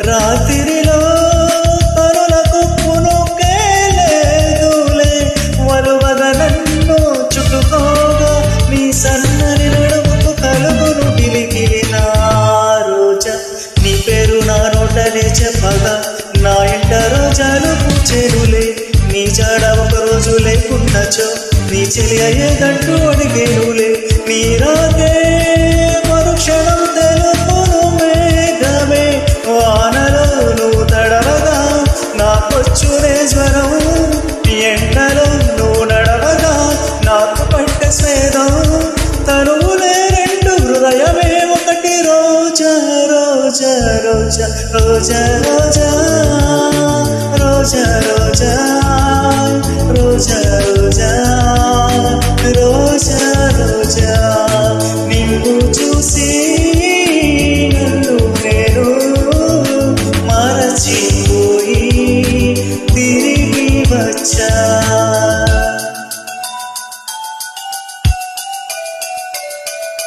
రాత్రిలో కనులకు పునుకేలేదులే వలువగా నన్ను చుట్టుకోగా నీ సన్నని నడుముకు కలుగును గిలిగిలి నా రోజా నీ పేరు నా నోటనే చెప్పగా నా ఇంట రోజాలు పూచెరులే నీ జాడ ఒక రోజు లేకున్నచో నీ చెలి అయ్యేదంటూ అడిగేనులే నీ రాతే మరుక్షణం తెలుపును మేఘమే వానలో నువ్వు తడవగా నాకొచ్చునే జ్వరం ఎండలో నువ్వు నడవగా నాకు పట్టే స్వేదం తనువులే రెండు హృదయమే ఒకటి రోజా రోజా రోజా రోజా రోజా రోజా రోజా రోజా రోజా రోజా రోజా నిన్ను చూసి నన్ను నేను మరచిపోయి తిరిగి వచ్చా